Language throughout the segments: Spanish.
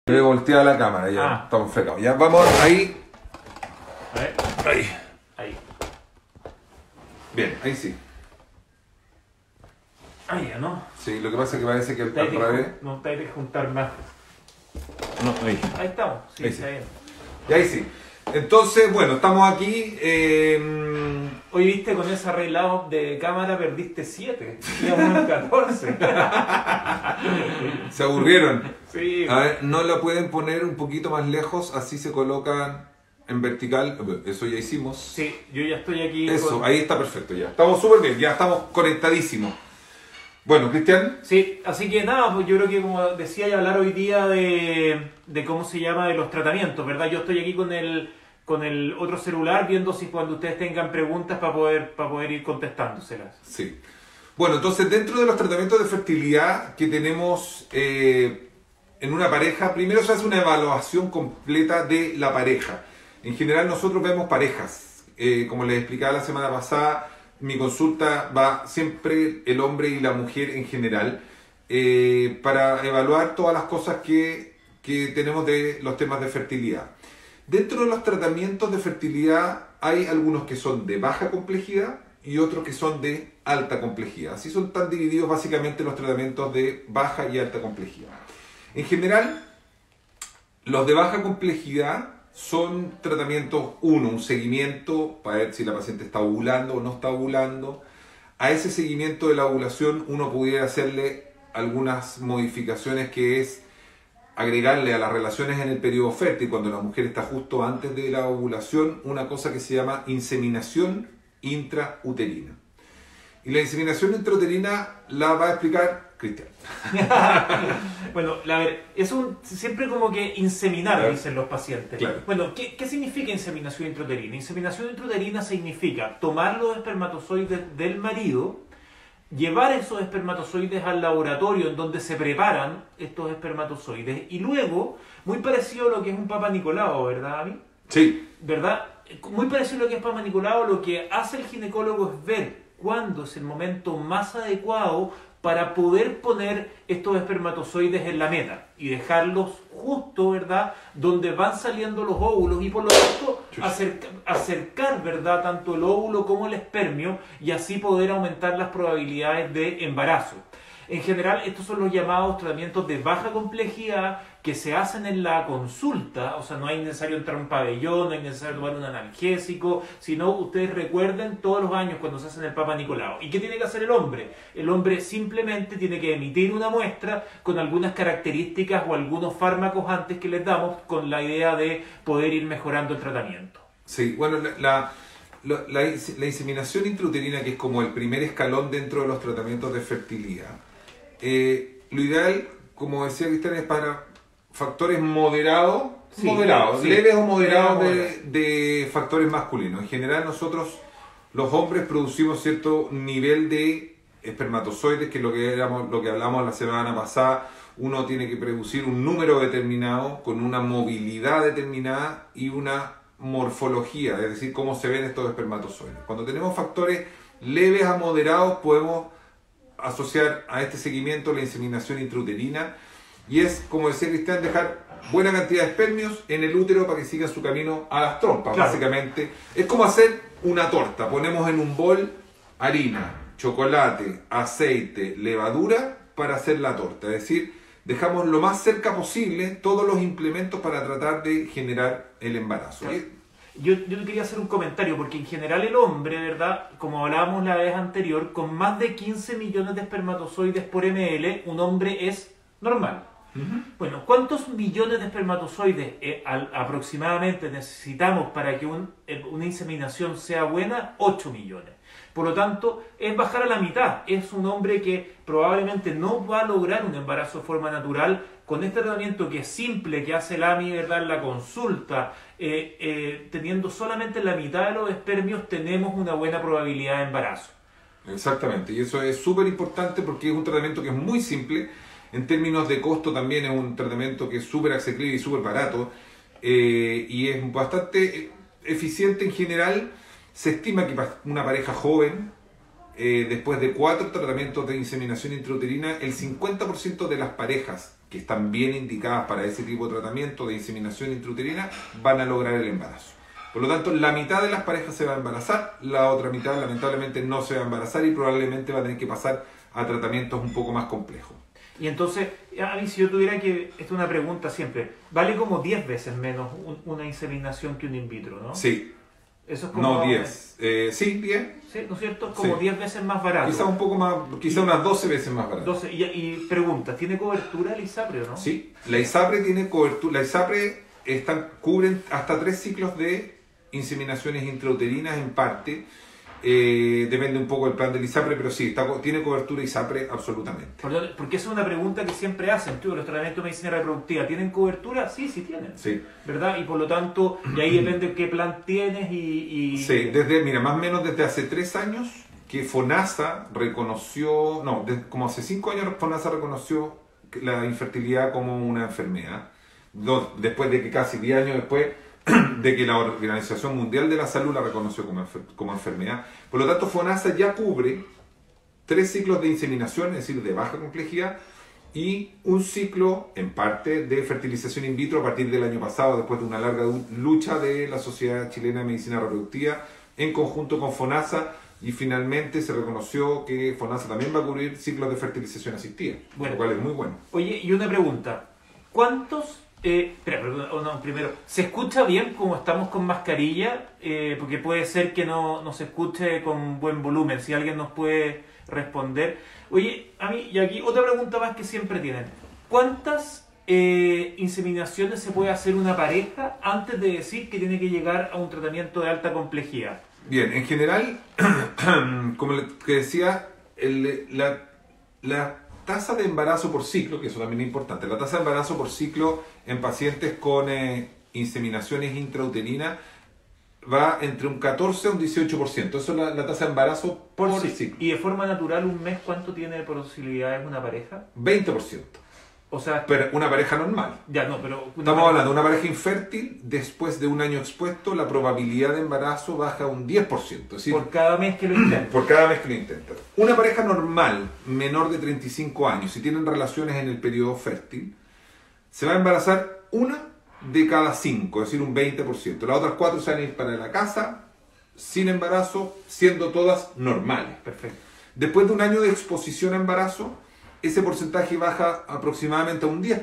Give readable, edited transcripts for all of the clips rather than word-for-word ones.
He volteado la cámara, ya estamos fregados. Ya vamos ahí. A ver. Ahí. Bien, ahí sí. Ahí ya, ¿no? Sí, lo que pasa es que parece que al Te hay revés. no te hay que juntar más. No, ahí. Ahí estamos. Sí, Ahí está sí. bien. Y ahí sí. Entonces, bueno, estamos aquí. Hoy viste con ese arreglado de cámara perdiste 7. Íbamos en 14. Se aburrieron. Sí. A ver, no la pueden poner un poquito más lejos, así se colocan en vertical. Eso ya hicimos. Sí, yo ya estoy aquí. Eso, ahí está perfecto ya. Estamos súper bien, ya estamos conectadísimos. Bueno, Cristian. Sí, así que nada, pues yo creo que como decía, ya hablar hoy día de cómo se llama, de los tratamientos, ¿verdad? Yo estoy aquí con el otro celular viendo si cuando ustedes tengan preguntas para poder ir contestándoselas. Sí. Bueno, entonces dentro de los tratamientos de fertilidad que tenemos en una pareja, primero se hace una evaluación completa de la pareja. En general nosotros vemos parejas. Como les explicaba la semana pasada, mi consulta va siempre el hombre y la mujer en general para evaluar todas las cosas que tenemos de los temas de fertilidad. Dentro de los tratamientos de fertilidad hay algunos que son de baja complejidad y otros que son de alta complejidad. Así están divididos básicamente los tratamientos de baja y alta complejidad. En general, los de baja complejidad son tratamientos, un seguimiento para ver si la paciente está ovulando o no está ovulando. A ese seguimiento de la ovulación uno pudiera hacerle algunas modificaciones, que es agregarle a las relaciones en el periodo fértil, cuando la mujer está justo antes de la ovulación, una cosa que se llama inseminación intrauterina. Y la inseminación intrauterina la va a explicar Cristian. Bueno, a ver, es siempre como que inseminar, claro, dicen los pacientes. Claro. Bueno, ¿qué significa inseminación intrauterina? Inseminación intrauterina significa tomar los espermatozoides del marido, llevar esos espermatozoides al laboratorio en donde se preparan estos espermatozoides y luego, muy parecido a lo que es un Papa Nicolau, ¿verdad, Ami? Sí. ¿Verdad? Muy parecido a lo que es Papa Nicolau, lo que hace el ginecólogo es ver cuándo es el momento más adecuado para poder poner estos espermatozoides en la meta y dejarlos justo, ¿verdad?, donde van saliendo los óvulos y por lo tanto acercar, ¿verdad?, tanto el óvulo como el espermio y así poder aumentar las probabilidades de embarazo. En general, estos son los llamados tratamientos de baja complejidad que se hacen en la consulta, o sea, no es necesario entrar a un pabellón, no es necesario tomar un analgésico, sino ustedes recuerden todos los años cuando se hacen el Papa Nicolau. ¿Y qué tiene que hacer el hombre? El hombre simplemente tiene que emitir una muestra con algunas características o algunos fármacos antes que les damos con la idea de poder ir mejorando el tratamiento. Sí, bueno, la inseminación intrauterina, que es como el primer escalón dentro de los tratamientos de fertilidad, lo ideal, como decía Cristian, es para factores moderados, sí, leves o moderados de factores masculinos. En general nosotros, los hombres, producimos cierto nivel de espermatozoides, que es lo que hablamos la semana pasada. Uno tiene que producir un número determinado, con una movilidad determinada y una morfología, es decir, cómo se ven estos espermatozoides. Cuando tenemos factores leves a moderados, podemos asociar a este seguimiento la inseminación intrauterina, y es, como decía Cristian, dejar buena cantidad de espermios en el útero para que sigan su camino a las trompas. Claro. Básicamente es como hacer una torta. Ponemos en un bol harina, chocolate, aceite, levadura para hacer la torta, es decir, dejamos lo más cerca posible todos los implementos para tratar de generar el embarazo. Claro. Yo quería hacer un comentario, porque en general el hombre, ¿verdad?, como hablábamos la vez anterior, con más de 15 millones de espermatozoides por ml, un hombre es normal. Bueno, ¿cuántos millones de espermatozoides aproximadamente necesitamos para que una inseminación sea buena? 8 millones. Por lo tanto, es bajar a la mitad. Es un hombre que probablemente no va a lograr un embarazo de forma natural. Con este tratamiento que es simple, que hace el AMI, ¿verdad?, en la consulta, teniendo solamente la mitad de los espermios, tenemos una buena probabilidad de embarazo. Exactamente, y eso es súper importante porque es un tratamiento que es muy simple. En términos de costo también es un tratamiento que es súper asequible y súper barato, y es bastante eficiente en general. Se estima que para una pareja joven, después de 4 tratamientos de inseminación intrauterina, el 50% de las parejas que están bien indicadas para ese tipo de tratamiento de inseminación intrauterina, van a lograr el embarazo. Por lo tanto, la mitad de las parejas se va a embarazar, la otra mitad lamentablemente no se va a embarazar y probablemente va a tener que pasar a tratamientos un poco más complejos. Y entonces, a mí si yo tuviera que, esta es una pregunta siempre, vale como 10 veces menos una inseminación que un in vitro, ¿no? Sí. Eso es como... No 10. Sí, 10. Sí, ¿no es cierto? Es como Sí. 10 veces más barato. Quizá un poco más, quizá unas 12 veces más barato. 12, y pregunta, ¿tiene cobertura el ISAPRE o no? Sí, la ISAPRE tiene cobertura. La ISAPRE cubren hasta 3 ciclos de inseminaciones intrauterinas en parte. Depende un poco del plan del ISAPRE, pero sí, tiene cobertura ISAPRE absolutamente. Porque esa es una pregunta que siempre hacen, ¿tú, los tratamientos de medicina reproductiva tienen cobertura? Sí, sí tienen. Sí. ¿Verdad? Y por lo tanto, y ahí depende qué plan tienes Sí, mira, más o menos desde hace 3 años que FONASA reconoció, como hace 5 años FONASA reconoció la infertilidad como una enfermedad. Después de que casi 10 años después de que la Organización Mundial de la Salud la reconoció como enfermedad. Por lo tanto, FONASA ya cubre 3 ciclos de inseminación, es decir, de baja complejidad, y un ciclo, en parte, de fertilización in vitro a partir del año pasado, después de una larga lucha de la Sociedad Chilena de Medicina Reproductiva, en conjunto con FONASA, y finalmente se reconoció que FONASA también va a cubrir ciclos de fertilización asistida, bueno, lo cual es muy bueno. Oye, y una pregunta, ¿cuántos... primero, ¿se escucha bien como estamos con mascarilla? Porque puede ser que no se escuche con buen volumen, si alguien nos puede responder. Oye, a mí, y aquí otra pregunta más que siempre tienen. ¿Cuántas inseminaciones se puede hacer una pareja antes de decir que tiene que llegar a un tratamiento de alta complejidad? Bien, en general, como que decía, la tasa de embarazo por ciclo, que eso también es importante, la tasa de embarazo por ciclo en pacientes con inseminaciones intrauterinas va entre un 14 a un 18%. Eso es la tasa de embarazo por ciclo. ¿Y de forma natural un mes cuánto tiene de posibilidades una pareja? 20%. O sea, Pero una pareja normal. ya no, pero... Estamos hablando de una pareja infértil, después de un año expuesto, la probabilidad de embarazo baja un 10%. Es decir, por cada mes que lo intenta. por cada vez que lo intentan. Una pareja normal, menor de 35 años, si tienen relaciones en el periodo fértil, se va a embarazar una de cada 5, es decir, un 20%. Las otras 4 se van a ir para la casa, sin embarazo, siendo todas normales. Perfecto. Después de un año de exposición a embarazo, ese porcentaje baja aproximadamente a un 10%.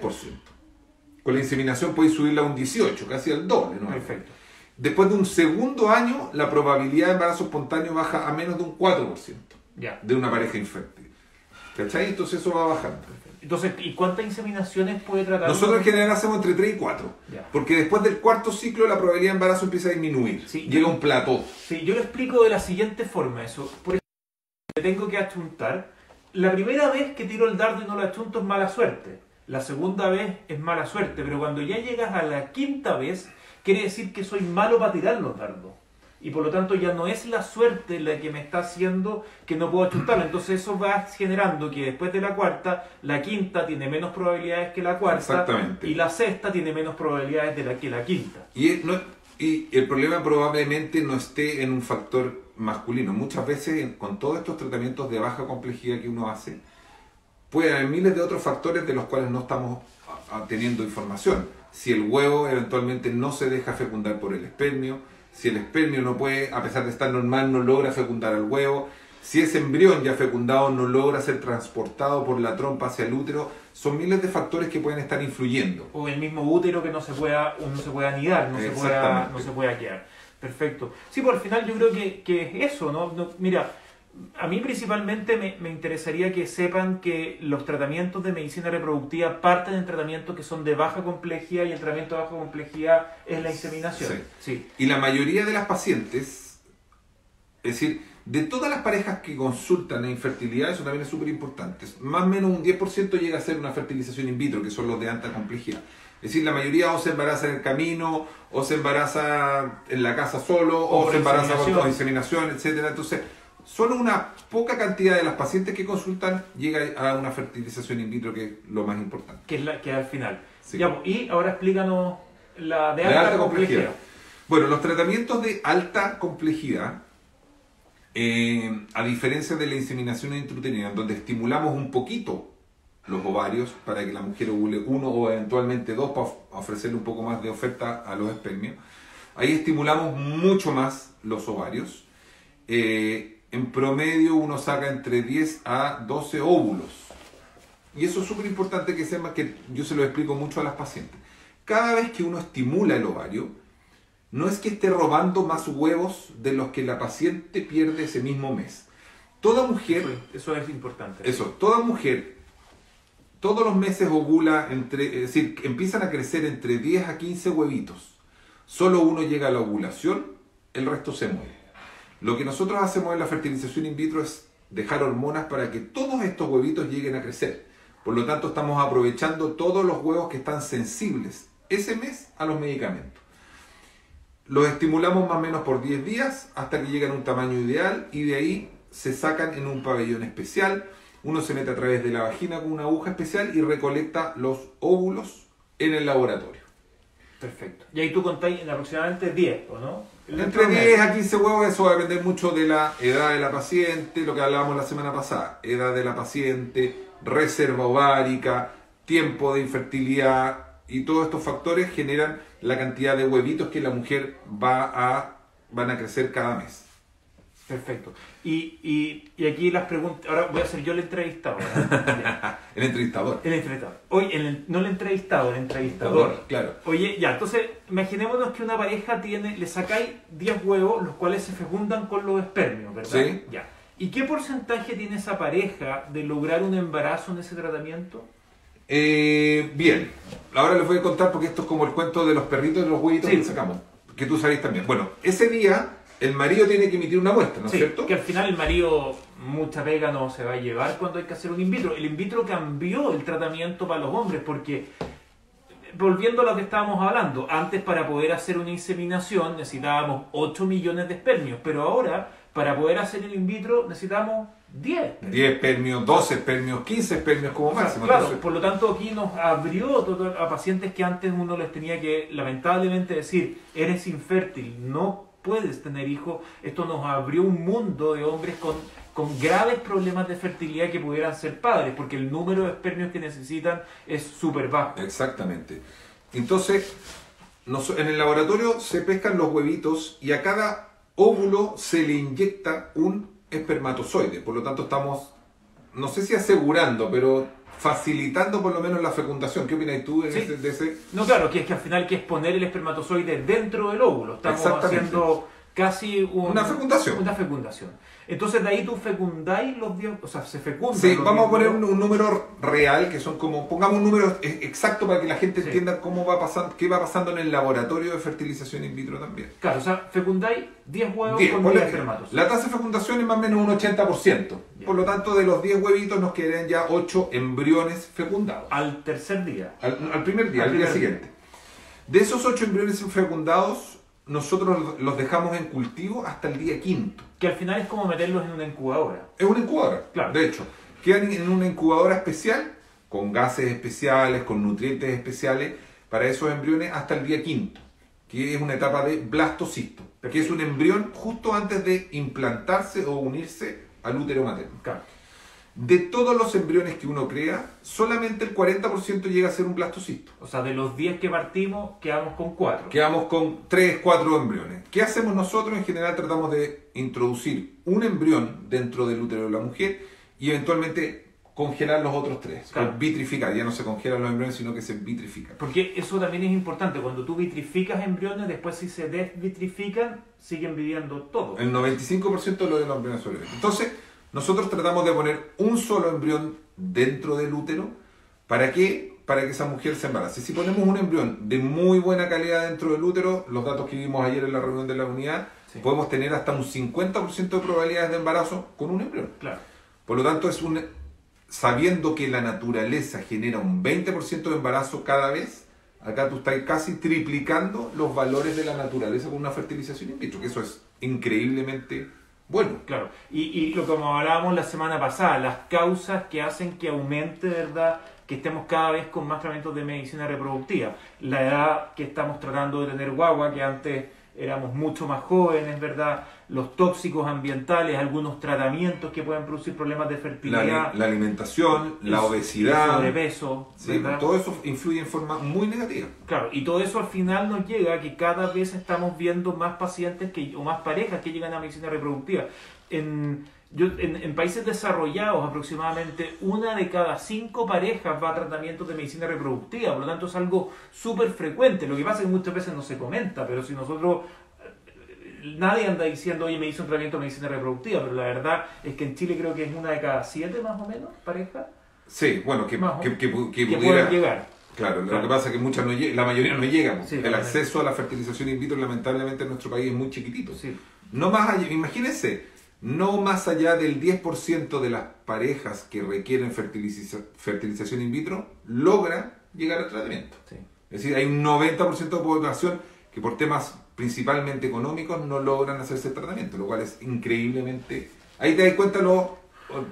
Con la inseminación podéis subirla a un 18%, casi al doble, ¿no? Perfecto. Después de un segundo año, la probabilidad de embarazo espontáneo baja a menos de un 4% Ya. de una pareja infértil. ¿Cachai? Entonces eso va bajando. Entonces, ¿y cuántas inseminaciones puede tratar? Nosotros en general hacemos entre 3 y 4. Ya. Porque después del cuarto ciclo la probabilidad de embarazo empieza a disminuir. Sí. Llega a un plató. Sí, yo lo explico de la siguiente forma eso. Por ejemplo, me tengo que achuntar. La primera vez que tiro el dardo y no lo achunto es mala suerte. La segunda vez es mala suerte. Pero cuando ya llegas a la quinta vez, quiere decir que soy malo para tirar los dardos. Y por lo tanto ya no es la suerte la que me está haciendo que no puedo achuntarlo. Entonces eso va generando que después de la cuarta, la quinta tiene menos probabilidades que la cuarta. Exactamente. Y la sexta tiene menos probabilidades que la quinta. Y el problema probablemente no esté en un factor masculino. Muchas veces con todos estos tratamientos de baja complejidad que uno hace, puede haber miles de otros factores de los cuales no estamos teniendo información. Si el huevo eventualmente no se deja fecundar por el espermio, si el espermio no puede, a pesar de estar normal, no logra fecundar al huevo, si ese embrión ya fecundado no logra ser transportado por la trompa hacia el útero, son miles de factores que pueden estar influyendo. O el mismo útero que no se pueda anidar, no se pueda quedar. Perfecto. Sí, por al final yo creo que es eso, ¿no? Mira, a mí principalmente me interesaría que sepan que los tratamientos de medicina reproductiva parten en tratamientos que son de baja complejidad y el tratamiento de baja complejidad es la inseminación. Sí. Y la mayoría de las pacientes, es decir, de todas las parejas que consultan en infertilidad, eso también es súper importante, más o menos un 10% llega a ser una fertilización in vitro, que son los de alta complejidad. Es decir, la mayoría o se embaraza en el camino, o se embaraza en la casa solo, o se embaraza con inseminación, etc. Entonces, solo una poca cantidad de las pacientes que consultan llega a una fertilización in vitro, que es lo más importante. Que es la que al final. Sí. Ya, y ahora explícanos la de alta complejidad. Bueno, los tratamientos de alta complejidad, a diferencia de la inseminación intrauterina, donde estimulamos un poquito los ovarios para que la mujer ovule uno o eventualmente dos para ofrecerle un poco más de oferta a los espermios. Ahí estimulamos mucho más los ovarios. En promedio uno saca entre 10 a 12 óvulos. Y eso es súper importante que sepan, que yo se lo explico mucho a las pacientes. Cada vez que uno estimula el ovario, no es que esté robando más huevos de los que la paciente pierde ese mismo mes. Toda mujer... Eso es importante. Toda mujer todos los meses ovula, es decir, empiezan a crecer entre 10 a 15 huevitos. Solo uno llega a la ovulación, el resto se muere. Lo que nosotros hacemos en la fertilización in vitro es dejar hormonas para que todos estos huevitos lleguen a crecer. Por lo tanto, estamos aprovechando todos los huevos que están sensibles ese mes a los medicamentos. Los estimulamos más o menos por 10 días hasta que llegan a un tamaño ideal y de ahí se sacan en un pabellón especial. Uno se mete a través de la vagina con una aguja especial y recolecta los óvulos en el laboratorio. Perfecto. Y ahí tú contáis en aproximadamente 10, ¿o no? Entre 10 a 15 huevos, eso va a depender mucho de la edad de la paciente, lo que hablábamos la semana pasada. Edad de la paciente, reserva ovárica, tiempo de infertilidad y todos estos factores generan la cantidad de huevitos que la mujer van a crecer cada mes. Perfecto. Y aquí las preguntas, ahora voy a ser yo el entrevistado, ¿verdad? El entrevistador. El entrevistador. Oye, no el entrevistado, el entrevistador. Claro. Oye, ya, entonces, imaginémonos que una pareja le sacáis 10 huevos, los cuales se fecundan con los espermios, ¿verdad? Sí. Ya. ¿Y qué porcentaje tiene esa pareja de lograr un embarazo en ese tratamiento? Bien. Ahora les voy a contar porque esto es como el cuento de los perritos y los huevitos que sacamos. Que tú sabéis también. Bueno, ese día el marido tiene que emitir una muestra, ¿no es cierto? Que al final el marido mucha pega no se va a llevar cuando hay que hacer un in vitro. El in vitro cambió el tratamiento para los hombres porque, volviendo a lo que estábamos hablando, antes para poder hacer una inseminación necesitábamos 8 millones de espermios, pero ahora para poder hacer el in vitro necesitamos 10. 10 espermios, 12 espermios, 15 espermios como máximo. Claro, entonces, por lo tanto aquí nos abrió a pacientes que antes uno les tenía que lamentablemente decir, eres infértil, no puedes tener hijos. Esto nos abrió un mundo de hombres con graves problemas de fertilidad que pudieran ser padres, porque el número de espermios que necesitan es súper bajo. Exactamente. Entonces, en el laboratorio se pescan los huevitos y a cada óvulo se le inyecta un espermatozoide. Por lo tanto, estamos, no sé si asegurando, pero facilitando por lo menos la fecundación. ¿Qué opinas tú de ese? No, claro, que es que al final que es poner el espermatozoide dentro del óvulo. Estamos haciendo casi una fecundación. Una fecundación. Entonces de ahí tú fecundáis los 10, o sea, se fecundan. Sí, vamos a poner un número real, que son como, pongamos un número exacto para que la gente entienda cómo va pasando, qué va pasando en el laboratorio de fertilización in vitro también. Claro, o sea, fecundáis 10 huevos con 10 espermatos. La tasa de fecundación es más o menos un 80%. Bien. Por lo tanto, de los 10 huevitos nos quedarían ya 8 embriones fecundados. Al tercer día. Al primer día, al día siguiente. De esos 8 embriones fecundados, nosotros los dejamos en cultivo hasta el día 5º. Que al final es como meterlos en una incubadora. Es una incubadora, claro. De hecho. Quedan en una incubadora especial, con gases especiales, con nutrientes especiales, para esos embriones hasta el día 5º, que es una etapa de blastocisto, que es un embrión justo antes de implantarse o unirse al útero materno. Claro. De todos los embriones que uno crea, solamente el 40% llega a ser un blastocisto. O sea, de los 10 que partimos, quedamos con 4. Quedamos con 3, 4 embriones. ¿Qué hacemos nosotros? En general tratamos de introducir un embrión dentro del útero de la mujer y eventualmente congelar los otros 3. Claro. O vitrificar, ya no se congelan los embriones, sino que se vitrifican. Porque eso también es importante. Cuando tú vitrificas embriones, después si se desvitrifican, siguen viviendo todos. El 95% de los embriones sobreviven. Entonces, nosotros tratamos de poner un solo embrión dentro del útero. ¿Para qué? Para que esa mujer se embarace. Si ponemos un embrión de muy buena calidad dentro del útero, los datos que vimos ayer en la reunión de la unidad, podemos tener hasta un 50% de probabilidades de embarazo con un embrión. Claro. Por lo tanto, sabiendo que la naturaleza genera un 20% de embarazo cada vez, acá tú estás casi triplicando los valores de la naturaleza con una fertilización in vitro, que eso es increíblemente bueno. Claro, y lo como hablábamos la semana pasada, las causas que hacen que aumente, ¿verdad?, que estemos cada vez con más tratamientos de medicina reproductiva. La edad que estamos tratando de tener guagua, que antes éramos mucho más jóvenes, ¿verdad? Los tóxicos ambientales, algunos tratamientos que pueden producir problemas de fertilidad. La alimentación, la obesidad, el sobrepeso, sí, todo eso influye en forma muy negativa. Claro, y todo eso al final nos llega a que cada vez estamos viendo más pacientes o más parejas que llegan a medicina reproductiva. En países desarrollados, aproximadamente 1 de cada 5 parejas va a tratamientos de medicina reproductiva, por lo tanto es algo súper frecuente. Lo que pasa es que muchas veces no se comenta, pero si nosotros... Nadie anda diciendo, oye, me hice un tratamiento de medicina reproductiva, pero la verdad es que en Chile creo que es 1 de cada 7 más o menos parejas. Sí, bueno, que pudiera pudiera llegar. Claro, lo que pasa es que muchas la mayoría no llegan. Sí, el acceso a la fertilización in vitro, lamentablemente, en nuestro país es muy chiquitito. Sí. No más allá, imagínense, no más allá del 10% de las parejas que requieren fertilización in vitro logran llegar al tratamiento. Sí. Es decir, hay un 90% de población que por temas principalmente económicos no logran hacerse el tratamiento, lo cual es increíblemente... Ahí te das cuenta lo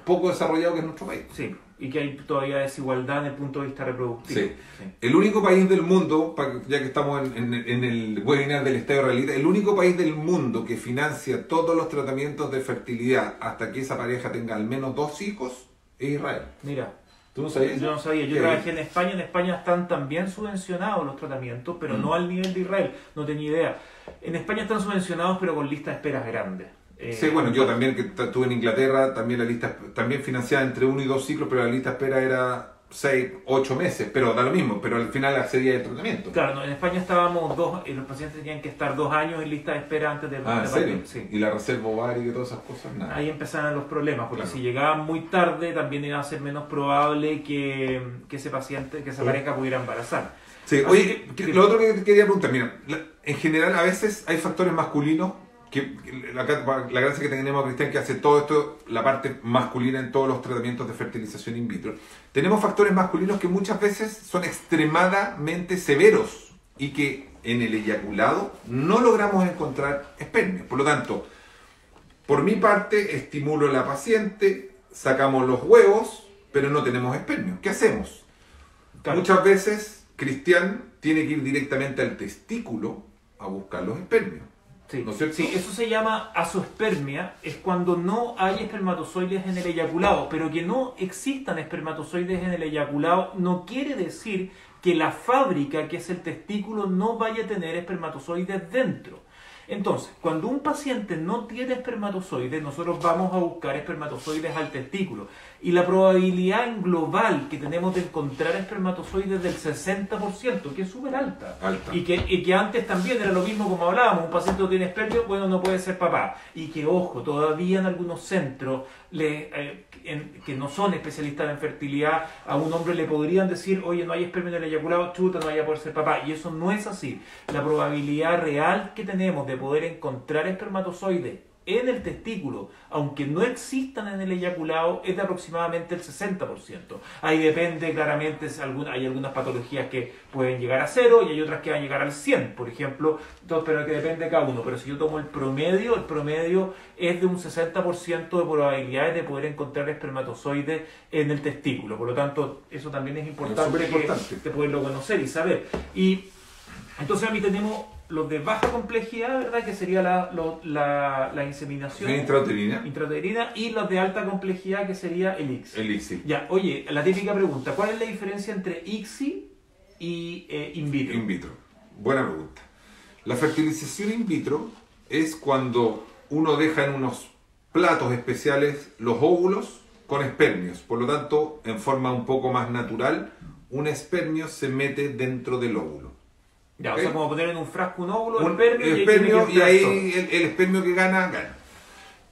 poco desarrollado que es nuestro país. Sí, y que hay todavía desigualdad en el punto de vista reproductivo. Sí. Sí. El único país del mundo, ya que estamos en el webinar del Estadio Realista, el único país del mundo que financia todos los tratamientos de fertilidad hasta que esa pareja tenga al menos 2 hijos es Israel. Mira. ¿Tú no sabías? Yo no sabía. Yo trabajé en España. En España están también subvencionados los tratamientos, pero no al nivel de Israel. No tenía idea. En España están subvencionados, pero con listas de esperas grandes. Sí, bueno, yo también que estuve en Inglaterra, también la lista, también financiada entre 1 y 2 ciclos, pero la lista de espera era 6, 8 meses, pero da lo mismo, pero al final accedía al tratamiento. Claro, no, en España estábamos los pacientes tenían que estar 2 años en lista de espera antes de... ¿En serio? Sí. ¿Y la reserva ovárica y todas esas cosas? Nada. Ahí empezaron los problemas, porque Claro. si llegaban muy tarde también iba a ser menos probable que esa pareja pudiera embarazar. Sí, Así oye, que- lo otro que te quería preguntar, mira, en general a veces hay factores masculinos, que la gracia que tenemos a Cristian que hace todo esto, la parte masculina en todos los tratamientos de fertilización in vitro. Tenemos factores masculinos que muchas veces son extremadamente severos y que en el eyaculado no logramos encontrar espermio. Por lo tanto, por mi parte, estimulo a la paciente, sacamos los huevos, pero no tenemos espermio. ¿Qué hacemos? Claro. Muchas veces Cristian tiene que ir directamente al testículo a buscar los espermios. Sí. ¿No es cierto? Sí, eso se llama azoospermia, es cuando no hay espermatozoides en el eyaculado, pero que no existan espermatozoides en el eyaculado no quiere decir que la fábrica, que es el testículo, no vaya a tener espermatozoides dentro. Entonces, cuando un paciente no tiene espermatozoides, nosotros vamos a buscar espermatozoides al testículo. Y la probabilidad en global que tenemos de encontrar espermatozoides del 60%, que es súper alta. Y que antes también era lo mismo como hablábamos, un paciente no tiene espermio, bueno, no puede ser papá. Y que, ojo, todavía en algunos centros que no son especialistas en fertilidad, a un hombre le podrían decir, oye, no hay espermio en el eyaculado, chuta, no vaya a poder ser papá. Y eso no es así. La probabilidad real que tenemos de poder encontrar espermatozoides en el testículo, aunque no existan en el eyaculado, es de aproximadamente el 60%. Ahí depende claramente, hay algunas patologías que pueden llegar a 0 y hay otras que van a llegar al 100, por ejemplo, pero que depende de cada uno. Pero si yo tomo el promedio es de un 60% de probabilidades de poder encontrar espermatozoides en el testículo. Por lo tanto, eso también es importante, que poderlo conocer y saber. Y entonces a mí tenemos los de baja complejidad, ¿verdad? Que sería la inseminación intrauterina, y los de alta complejidad, que sería el ICSI. El ICSI. Ya, oye, la típica pregunta, ¿cuál es la diferencia entre ICSI y in vitro? In vitro. Buena pregunta. La fertilización in vitro es cuando uno deja en unos platos especiales los óvulos con espermios. Por lo tanto, en forma un poco más natural, un espermio se mete dentro del óvulo. Ya, ¿Okay? O sea, como poner en un frasco un óvulo, espermio, y ahí el espermio que gana.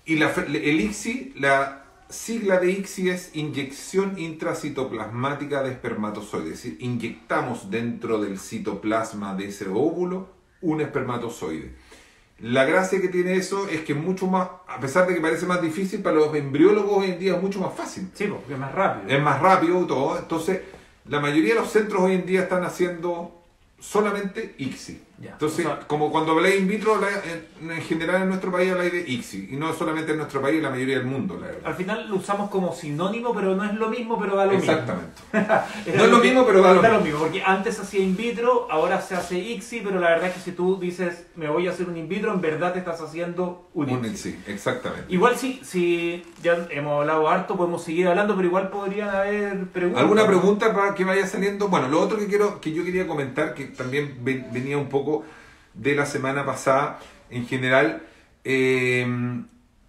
Y el ICSI, la sigla de ICSI es inyección intracitoplasmática de espermatozoides. Es decir, inyectamos dentro del citoplasma de ese óvulo un espermatozoide. La gracia que tiene eso es que es mucho más, a pesar de que parece más difícil, para los embriólogos hoy en día es mucho más fácil. Sí, porque es más rápido. Es más rápido y todo. Entonces, la mayoría de los centros hoy en día están haciendo solamente ICSI. Ya. Entonces, O sea, como cuando habláis in vitro, en general en nuestro país habláis de ICSI, y no solamente en nuestro país, en la mayoría del mundo, la verdad. al final lo usamos como sinónimo, pero no es lo mismo, pero da lo Exactamente. mismo. No es lo mismo, pero da lo mismo. Porque antes se hacía in vitro, ahora se hace ICSI, pero la verdad es que si tú dices, me voy a hacer un in vitro, en verdad te estás haciendo un Un ICSI. ICSI, exactamente. Igual si ya hemos hablado harto, podemos seguir hablando, pero igual podrían haber preguntas. ¿Alguna pregunta para que vaya saliendo? Bueno, lo otro que yo quería comentar, que también venía un poco de la semana pasada, en general,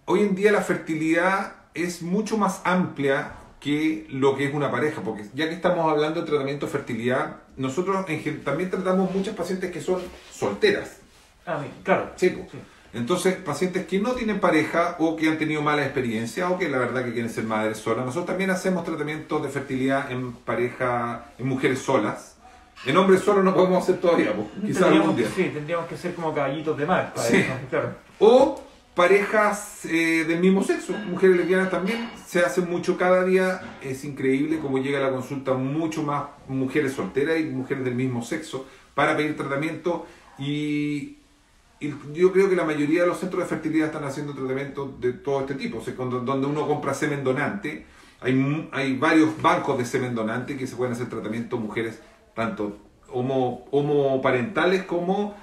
hoy en día la fertilidad es mucho más amplia que lo que es una pareja, porque ya que estamos hablando de tratamiento de fertilidad, nosotros también tratamos muchas pacientes que son solteras. Ah, bien, claro. Sí, pues. Sí. Entonces, pacientes que no tienen pareja o que han tenido mala experiencia o que la verdad que quieren ser madres solas. Nosotros también hacemos tratamientos de fertilidad en pareja, en mujeres solas. En hombres solos no podemos hacer todavía, pues, quizás algún día. Sí, tendríamos que ser como caballitos de mar. Para Sí. eso, claro. O parejas del mismo sexo, mujeres lesbianas también, se hacen mucho cada día. Es increíble cómo llega a la consulta mucho más mujeres solteras y mujeres del mismo sexo para pedir tratamiento y yo creo que la mayoría de los centros de fertilidad están haciendo tratamientos de todo este tipo, o sea, donde uno compra semen donante, hay varios bancos de semen donante que se pueden hacer tratamientos mujeres, tanto homoparentales como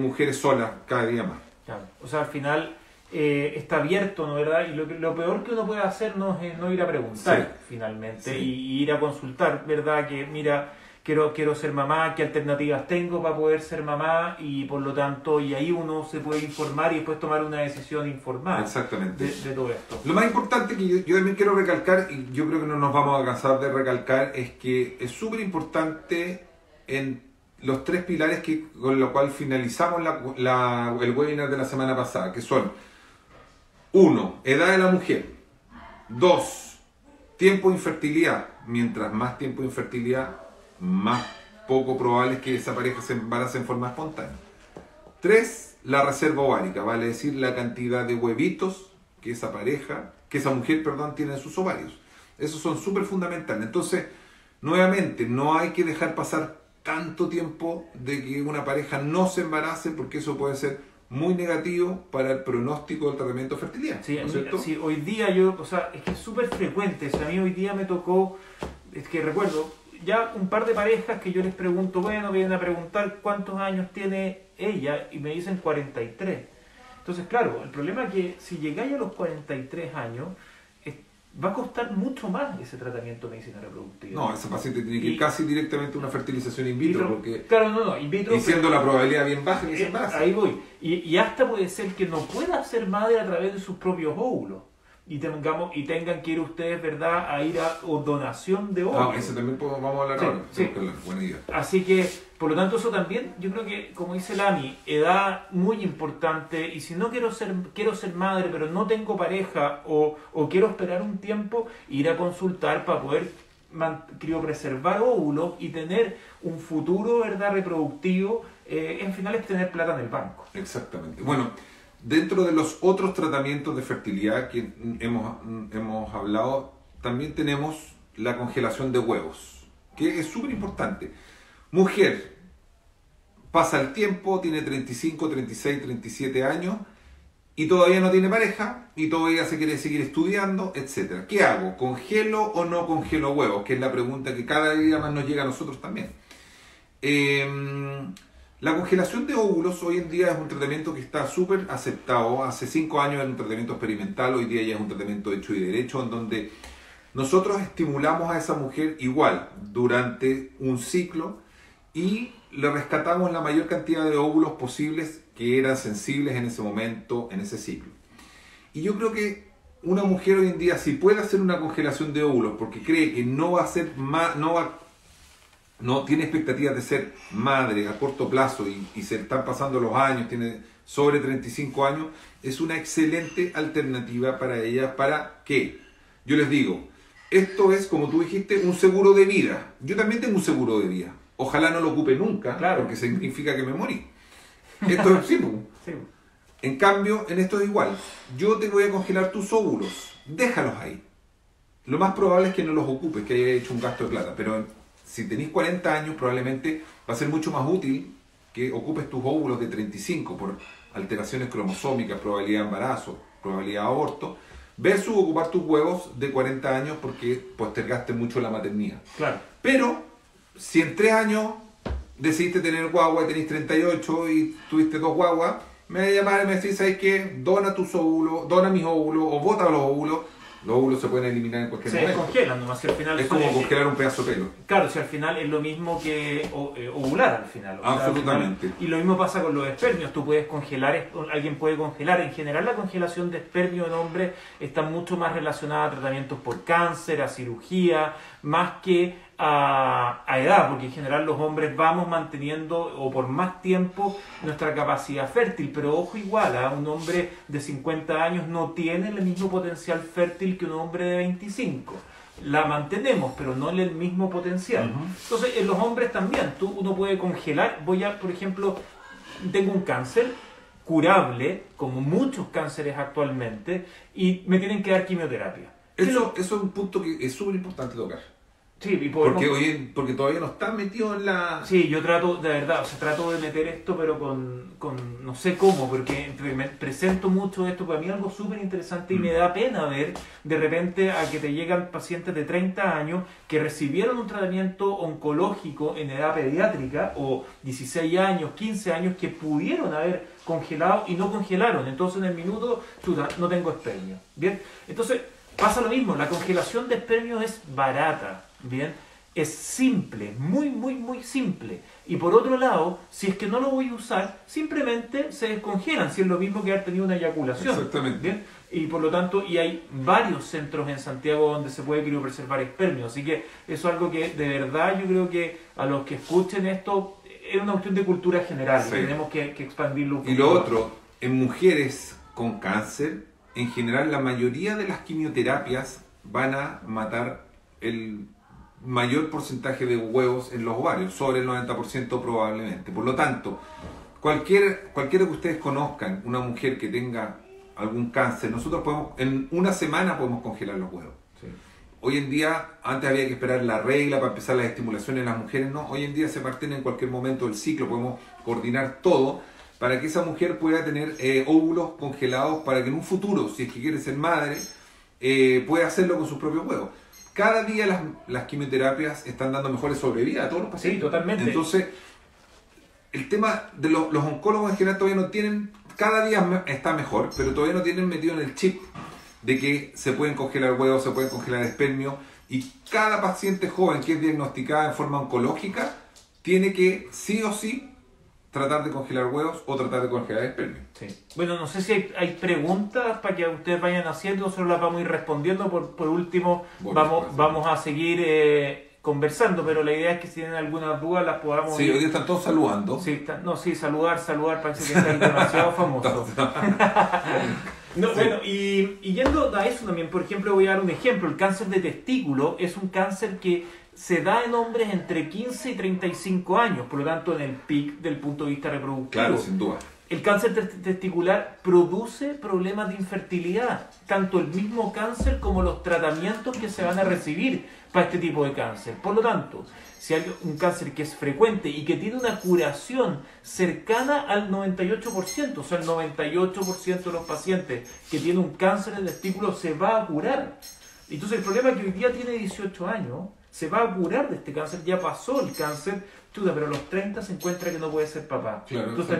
mujeres solas, cada día más. Claro. O sea, al final está abierto, ¿no verdad? Y lo peor que uno puede hacer no es no ir a preguntar, Sí. finalmente, Sí. y ir a consultar, ¿verdad? Que mira, quiero ser mamá, qué alternativas tengo para poder ser mamá, y por lo tanto, y ahí uno se puede informar y después tomar una decisión informada Exactamente. de todo esto. Lo más importante que yo también quiero recalcar, y yo creo que no nos vamos a cansar de recalcar, es que es súper importante en los tres pilares con los cuales finalizamos el webinar de la semana pasada, que son 1. Edad de la mujer. 2. Tiempo de infertilidad. Mientras más tiempo de infertilidad, más poco probable es que esa pareja se embarace en forma espontánea. 3. La reserva ovárica, vale decir la cantidad de huevitos que esa mujer, tiene en sus ovarios. Esos son súper fundamentales. Entonces, nuevamente, no hay que dejar pasar tanto tiempo de que una pareja no se embarace, porque eso puede ser muy negativo para el pronóstico del tratamiento de fertilidad. Sí, ¿no es cierto? sí, hoy día es que es súper frecuente. O sea, a mí hoy día me tocó, es que recuerdo, ya un par de parejas que yo les pregunto, bueno, vienen a preguntar cuántos años tiene ella, y me dicen 43. Entonces, claro, el problema es que si llegáis a los 43 años, va a costar mucho más ese tratamiento de medicina reproductiva. No, ese paciente tiene que ir casi directamente a una fertilización in vitro, porque Claro, no, in vitro. y siendo la probabilidad bien baja que se embarace. Ahí voy. Y hasta puede ser que no pueda ser madre a través de sus propios óvulos. Y tengan que ir ustedes, ¿verdad?, a ir a donación de óvulos. Eso también vamos a hablar Sí, ahora. sí. Buena idea. Así que, por lo tanto, eso también, yo creo que, como dice Lami, edad muy importante. Y si no quiero ser madre, pero no tengo pareja, o quiero esperar un tiempo, ir a consultar para poder criopreservar óvulos y tener un futuro, ¿verdad?, reproductivo. En final es tener plata en el banco. Exactamente. Bueno, dentro de los otros tratamientos de fertilidad que hemos hablado, también tenemos la congelación de huevos, que es súper importante. Mujer, pasa el tiempo, tiene 35, 36, 37 años y todavía no tiene pareja y todavía se quiere seguir estudiando, etc. ¿Qué hago? ¿Congelo o no congelo huevos? Que es la pregunta que cada día más nos llega a nosotros también. La congelación de óvulos hoy en día es un tratamiento que está súper aceptado. Hace 5 años era un tratamiento experimental, hoy día ya es un tratamiento hecho y derecho, en donde nosotros estimulamos a esa mujer igual durante un ciclo y le rescatamos la mayor cantidad de óvulos posibles que eran sensibles en ese momento, en ese ciclo. Y yo creo que una mujer hoy en día, si puede hacer una congelación de óvulos porque cree que no tiene expectativas de ser madre a corto plazo y se están pasando los años, tiene sobre 35 años, es una excelente alternativa para ella. ¿Para qué? Yo les digo, esto es, como tú dijiste, un seguro de vida. Yo también tengo un seguro de vida. Ojalá no lo ocupe nunca, Claro. porque significa que me morí. Esto es sí, pues. Sí. En cambio, en esto es igual. Yo te voy a congelar tus óvulos. Déjalos ahí. Lo más probable es que no los ocupes, que hayas hecho un gasto de plata. Pero si tenéis 40 años, probablemente va a ser mucho más útil que ocupes tus óvulos de 35 por alteraciones cromosómicas, probabilidad de embarazo, probabilidad de aborto, versus ocupar tus huevos de 40 años porque postergaste mucho la maternidad. Claro. Pero, si en 3 años decidiste tener guagua y tenés 38 y tuviste 2 guaguas, me vas a llamar y me decís, ¿sabes qué? Dona tus óvulos, dona mis óvulos, o bota los óvulos. Los óvulos se pueden eliminar en cualquier momento. Se descongelan nomás, si al final... Es como congelar un pedazo de pelo. Claro, si al final es lo mismo que ovular al final. Absolutamente. Al final, y lo mismo pasa con los espermios. Tú puedes congelar, alguien puede congelar. En general la congelación de espermio en hombres está mucho más relacionada a tratamientos por cáncer, a cirugía, más que a edad, porque en general los hombres vamos manteniendo o por más tiempo nuestra capacidad fértil, pero ojo igual, un hombre de 50 años no tiene el mismo potencial fértil que un hombre de 25. La mantenemos, pero no en el mismo potencial. Entonces, en los hombres también, uno puede congelar. Por ejemplo, tengo un cáncer curable, como muchos cánceres actualmente, y me tienen que dar quimioterapia. Eso es un punto que es súper importante tocar. Sí, y podemos... porque todavía no está metido en la... Sí, yo trato, de verdad, trato de meter esto, pero con no sé cómo, porque me presento mucho esto, para mí es algo súper interesante y me da pena ver de repente a que te llegan pacientes de 30 años que recibieron un tratamiento oncológico en edad pediátrica, o 16 años, 15 años, que pudieron haber congelado y no congelaron. Entonces en el minuto, chuta, no tengo espermio. ¿Bien? Entonces pasa lo mismo, la congelación de espermio es barata. Bien, es simple, muy, muy, muy simple. Y por otro lado, si es que no lo voy a usar, simplemente se descongelan, si es lo mismo que haber tenido una eyaculación. Exactamente. Bien, y por lo tanto, y hay varios centros en Santiago donde se puede criopreservar espermio. Así que eso es algo que de verdad yo creo que a los que escuchen esto es una cuestión de cultura general. Sí. Tenemos que expandirlo. Y lo otro, en mujeres con cáncer, en general la mayoría de las quimioterapias van a matar el mayor porcentaje de huevos en los ovarios, sobre el 90% probablemente. Por lo tanto, cualquiera que ustedes conozcan, una mujer que tenga algún cáncer, nosotros podemos, en una semana podemos congelar los huevos. Sí. Hoy en día, antes había que esperar la regla para empezar las estimulaciones en las mujeres, no, hoy en día se parten en cualquier momento del ciclo, podemos coordinar todo para que esa mujer pueda tener óvulos congelados para que en un futuro, si es que quiere ser madre, pueda hacerlo con sus propios huevos. Cada día las quimioterapias están dando mejores sobrevidas a todos los pacientes. Sí, totalmente. Entonces, el tema de los oncólogos en general todavía no tienen, cada día está mejor, pero todavía no tienen metido en el chip de que se pueden congelar huevos, se pueden congelar espermio, y cada paciente joven que es diagnosticada en forma oncológica tiene que, sí o sí, tratar de congelar huevos o tratar de congelar espermio. Sí. Bueno, no sé si hay preguntas para que ustedes vayan haciendo, nosotros las vamos a ir respondiendo. Por último, vamos a seguir conversando, pero la idea es que si tienen algunas dudas las podamos... Sí, hoy día están todos saludando. Sí, saludar, parece que está demasiado famoso. No, sí. Bueno, y yendo a eso también, por ejemplo, voy a dar un ejemplo. El cáncer de testículo es un cáncer que se da en hombres entre 15 y 35 años, por lo tanto en el pic del punto de vista reproductivo. Claro, sin duda. El cáncer testicular produce problemas de infertilidad, tanto el mismo cáncer como los tratamientos que se van a recibir para este tipo de cáncer. Por lo tanto, si hay un cáncer que es frecuente y que tiene una curación cercana al 98%, o sea, el 98% de los pacientes que tienen un cáncer de testículo se va a curar. Entonces el problema es que hoy día tiene 18 años, se va a curar de este cáncer, ya pasó el cáncer, pero a los 30 se encuentra que no puede ser papá. Claro, entonces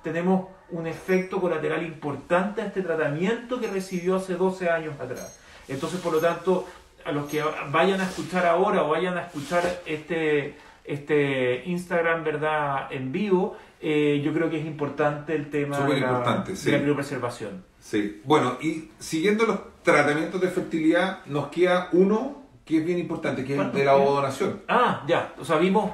tenemos un efecto colateral importante a este tratamiento que recibió hace 12 años atrás. Entonces, por lo tanto, a los que vayan a escuchar ahora o vayan a escuchar este Instagram, ¿verdad?, en vivo, yo creo que es importante el tema de la criopreservación. Sí. Bueno, y siguiendo los tratamientos de fertilidad, nos queda uno que es bien importante, que es el de la ovodonación. Ah, ya. O sea, vimos...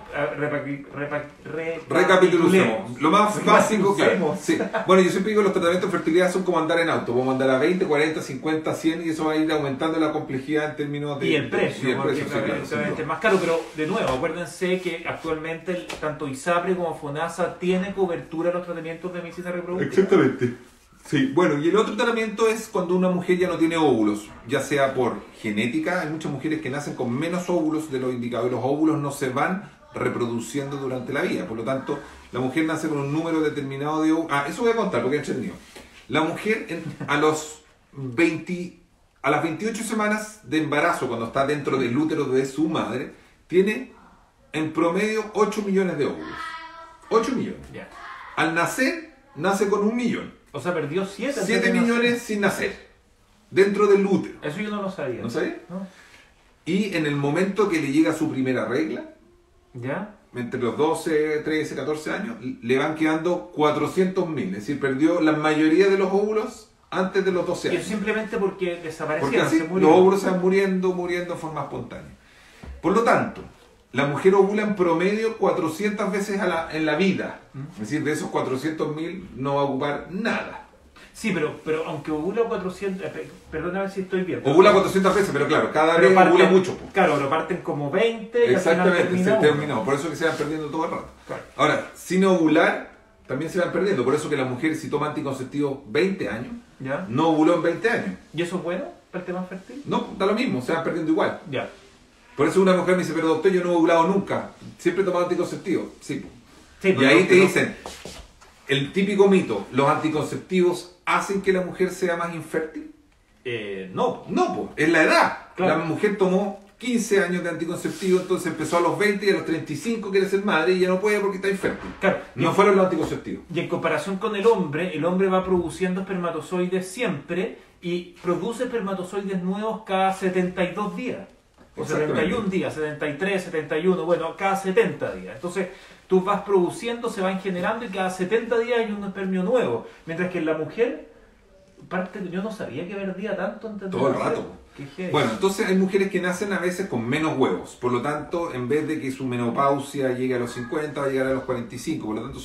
Recapitulemos. Lo más básico, claro. Sí. Bueno, yo siempre digo que los tratamientos de fertilidad son como andar en auto. Podemos andar a 20, 40, 50, 100 y eso va a ir aumentando la complejidad en términos de... Y el precio, porque es más caro. Pero, de nuevo, acuérdense que actualmente tanto ISAPRE como FONASA tiene cobertura a los tratamientos de medicina reproductiva. Exactamente. Sí, bueno, y el otro tratamiento es cuando una mujer ya no tiene óvulos, ya sea por genética, hay muchas mujeres que nacen con menos óvulos de los indicados, y los óvulos no se van reproduciendo durante la vida. Por lo tanto, la mujer nace con un número determinado de óvulos. Eso voy a contar porque he entendido. La mujer a las 28 semanas de embarazo, cuando está dentro del útero de su madre, tiene en promedio 8 millones de óvulos. 8 millones. Ya. Al nacer, nace con 1 millón. O sea, perdió 7. 7 millones sin nacer. Dentro del útero. Eso yo no lo sabía. ¿No sabía? ¿No? Y en el momento que le llega su primera regla, ¿Ya? entre los 12, 13, 14 años, le van quedando 400.000. Es decir, perdió la mayoría de los óvulos antes de los 12 Y años. eso simplemente porque Porque desaparecieron, así se los murieron. óvulos se van muriendo en forma espontánea. Por lo tanto, la mujer ovula en promedio 400 veces en la vida. Es decir, de esos 400.000 no va a ocupar nada. Sí, pero aunque ovula 400... perdóname si estoy bien. Ovula 400 veces, pero claro, cada Pero vez parten- ovula mucho. Po. Claro, pero parten como 20 y al Exactamente, final se termina terminó. uno. Por eso que se van perdiendo todo el rato. Claro. Ahora, sin ovular, también se van perdiendo. Por eso que la mujer, si toma anticonceptivos 20 años, ¿Ya? no ovuló en 20 años. ¿Y eso es bueno para el tema fértil? No, da lo mismo, se van perdiendo igual. Ya. Por eso una mujer me dice, pero doctor, yo no he ovulado nunca. Siempre he tomado anticonceptivos. Sí, po. Sí, Y pero- ahí te pero- dicen, el típico mito, ¿los anticonceptivos hacen que la mujer sea más infértil? No. No, pues, es la edad. Claro. La mujer tomó 15 años de anticonceptivo, entonces empezó a los 20 y a los 35 quiere ser madre y ya no puede porque está infértil. Claro. No fueron los anticonceptivos. Y en comparación con el hombre va produciendo espermatozoides siempre y produce espermatozoides nuevos cada 72 días. O Exactamente. 71 días, 73, 71, bueno, cada 70 días. Entonces, tú vas produciendo, se van generando y cada 70 días hay un espermio nuevo. Mientras que en la mujer, yo no sabía que perdía tanto antes de Todo el nacer. rato. Qué heavy. Bueno, entonces hay mujeres que nacen a veces con menos huevos. Por lo tanto, en vez de que su menopausia llegue a los 50, va a llegar a los 45. Por lo tanto,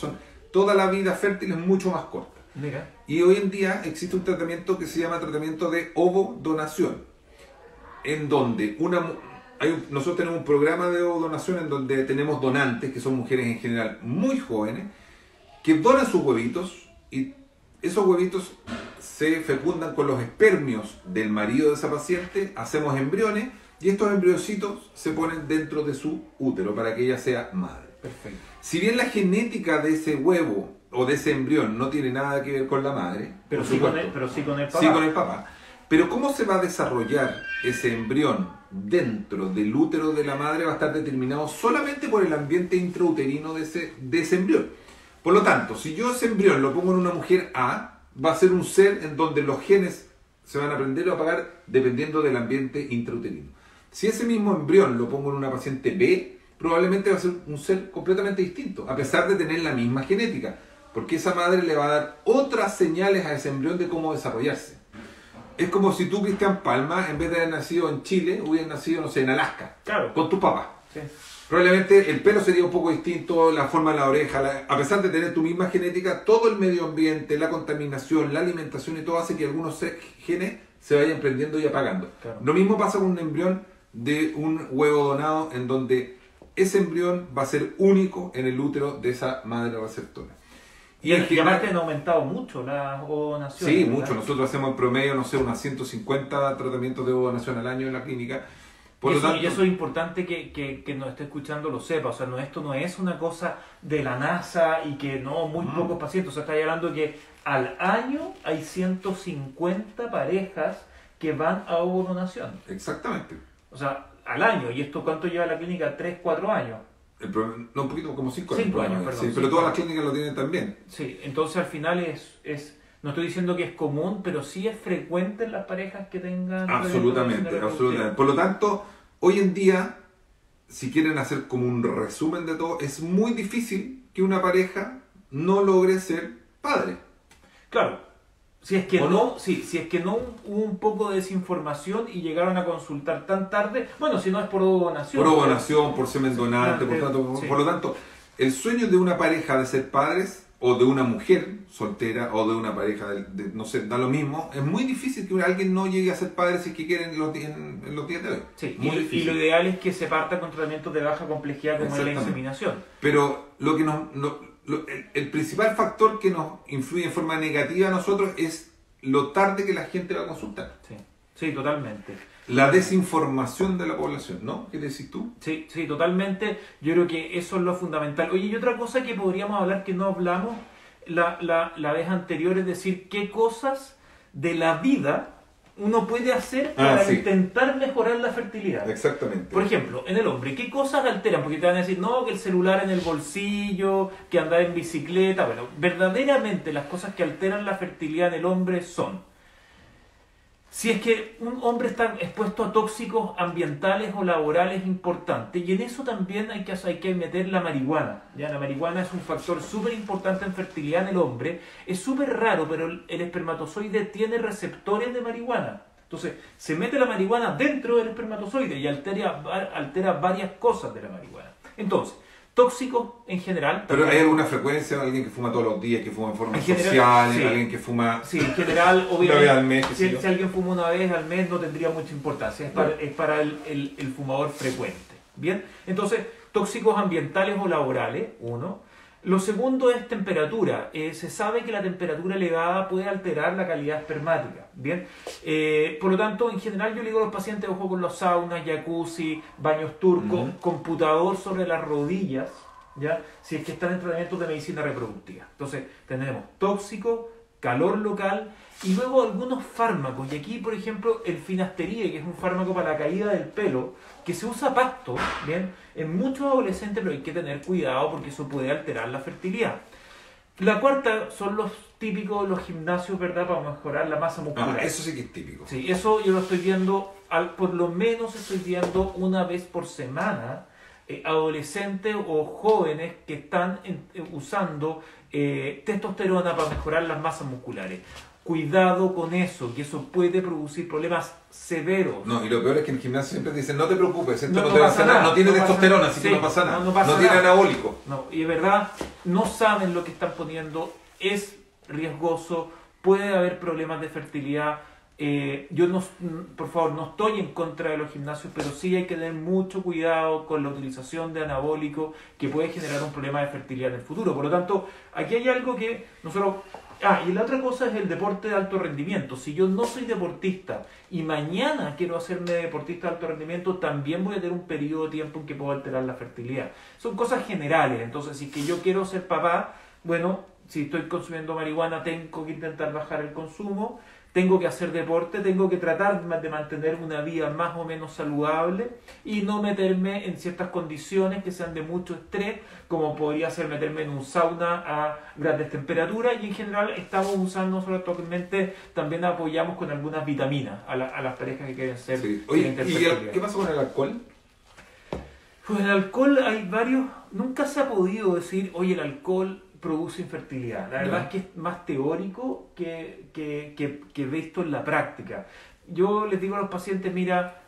toda la vida fértil es mucho más corta. Mira, Y hoy en día existe un tratamiento que se llama tratamiento de ovodonación, en donde nosotros tenemos un programa de ovodonación en donde tenemos donantes, que son mujeres en general muy jóvenes, que donan sus huevitos y esos huevitos se fecundan con los espermios del marido de esa paciente, hacemos embriones y estos embriocitos se ponen dentro de su útero para que ella sea madre. perfecto. Si bien la genética de ese huevo o de ese embrión no tiene nada que ver con la madre, Pero por sí, supuesto, pero sí con el papá. sí con el papá, pero cómo se va a desarrollar ese embrión dentro del útero de la madre va a estar determinado solamente por el ambiente intrauterino de ese embrión. Por lo tanto, si yo ese embrión lo pongo en una mujer A, va a ser un ser en donde los genes se van a aprender o apagar dependiendo del ambiente intrauterino. Si ese mismo embrión lo pongo en una paciente B, probablemente va a ser un ser completamente distinto, a pesar de tener la misma genética, porque esa madre le va a dar otras señales a ese embrión de cómo desarrollarse. Es como si tú, Cristian Palma, en vez de haber nacido en Chile, hubieras nacido, no sé, en Alaska, Claro. con tu papá. Sí. Probablemente el pelo sería un poco distinto, la forma de la oreja, a pesar de tener tu misma genética, todo el medio ambiente, la contaminación, la alimentación y todo hace que algunos genes se vayan prendiendo y apagando. Claro. Lo mismo pasa con un embrión de un huevo donado, en donde ese embrión va a ser único en el útero de esa madre receptora. Y aparte han aumentado mucho las donaciones. Sí, ¿verdad? mucho. Nosotros hacemos en promedio, no sé, unas 150 tratamientos de donación al año en la clínica. Por lo tanto, Y eso es importante que nos esté escuchando lo sepa. O sea, esto no es una cosa de la NASA y que muy pocos pacientes. O sea, está hablando que al año hay 150 parejas que van a ovodonación. exactamente. O sea, al año. ¿Y esto cuánto lleva la clínica? 3, 4 años. No, un poquito, como 5 Cinco años, sí, perdón, pero 5 todas las años. clínicas lo tienen también. Sí, entonces al final no estoy diciendo que es común, pero sí es frecuente en las parejas que tengan... Absolutamente, absolutamente. Por lo tanto, hoy en día, si quieren hacer como un resumen de todo, es muy difícil que una pareja no logre ser padre. Claro, si es que ¿O no, sí, si es que no hubo un poco de desinformación y llegaron a consultar tan tarde, bueno, si no es por donación. Por donación, por semen donante, Sí. por lo tanto, el sueño de una pareja de ser padres, o de una mujer soltera, o de una pareja, no sé, da lo mismo, es muy difícil que alguien no llegue a ser padre si es que quieren en los días de hoy. Sí, Muy y difícil. lo ideal es que se parta con tratamientos de baja complejidad como es la Exactamente. inseminación. Pero lo que el principal factor que nos influye en forma negativa a nosotros es lo tarde que la gente va a consultar. Sí, sí, totalmente. La desinformación de la población, ¿no? ¿Qué decís tú? Sí, sí, totalmente. Yo creo que eso es lo fundamental. Oye, y otra cosa que podríamos hablar que no hablamos la vez anterior, es decir, qué cosas de la vida uno puede hacer para sí. intentar mejorar la fertilidad. Exactamente. Por ejemplo, en el hombre, ¿qué cosas alteran? Porque te van a decir, no, que el celular en el bolsillo, que andar en bicicleta. Bueno, verdaderamente las cosas que alteran la fertilidad en el hombre son: si es que un hombre está expuesto a tóxicos ambientales o laborales importantes, y en eso también hay que meter la marihuana. ¿Ya? La marihuana es un factor súper importante en fertilidad en el hombre. Es súper raro, pero el espermatozoide tiene receptores de marihuana. Entonces, se mete la marihuana dentro del espermatozoide y altera varias cosas de la marihuana. Entonces, tóxicos en general. Pero hay alguna frecuencia, alguien que fuma todos los días, que fuma en forma En general, social, sí. alguien que fuma Sí, en general, una vez obviamente, al mes. si alguien fuma una vez al mes no tendría mucha importancia, es para el fumador frecuente. Bien, entonces, tóxicos ambientales o laborales, uno. Lo segundo es temperatura. Se sabe que la temperatura elevada puede alterar la calidad espermática. Bien, por lo tanto, en general yo le digo a los pacientes, ojo con los saunas, jacuzzi, baños turcos, computador sobre las rodillas, ¿ya? Si es que están en tratamientos de medicina reproductiva. Entonces, tenemos tóxico, calor local y luego algunos fármacos. Y aquí, por ejemplo, el finasteride, que es un fármaco para la caída del pelo, que se usa pasto, ¿bien? En muchos adolescentes, pero hay que tener cuidado porque eso puede alterar la fertilidad. La cuarta son los típicos, los gimnasios, ¿verdad? Para mejorar la masa muscular. Eso sí que es típico. Sí, eso yo lo estoy viendo, por lo menos estoy viendo una vez por semana, adolescentes o jóvenes que están usando testosterona para mejorar las masas musculares. Cuidado con eso, que eso puede producir problemas severos. No, y lo peor es que en el gimnasio siempre dicen, no te preocupes, esto No no te va a pasa hacer nada, nada, no tiene no pasa testosterona, nada. así Sí, que no pasa nada. no pasa No tiene nada. anabólico. No, y de verdad, no saben lo que están poniendo, es riesgoso, puede haber problemas de fertilidad. Yo no, por favor, no estoy en contra de los gimnasios, pero sí hay que tener mucho cuidado con la utilización de anabólicos que puede generar un problema de fertilidad en el futuro. Por lo tanto, aquí hay algo que nosotros... y la otra cosa es el deporte de alto rendimiento. Si yo no soy deportista y mañana quiero hacerme deportista de alto rendimiento, también voy a tener un periodo de tiempo en que puedo alterar la fertilidad. Son cosas generales. Entonces, si es que yo quiero ser papá, bueno, si estoy consumiendo marihuana, tengo que intentar bajar el consumo. Tengo que hacer deporte, tengo que tratar de mantener una vida más o menos saludable y no meterme en ciertas condiciones que sean de mucho estrés, como podría ser meterme en un sauna a grandes temperaturas. Y en general estamos usando, nosotros actualmente también apoyamos con algunas vitaminas a las parejas que quieren ser. Sí. Oye, ¿y qué pasa con el alcohol? Pues el alcohol hay varios, nunca se ha podido decir, oye, el alcohol produce infertilidad. La verdad es que es más teórico que visto en la práctica. Yo les digo a los pacientes, mira,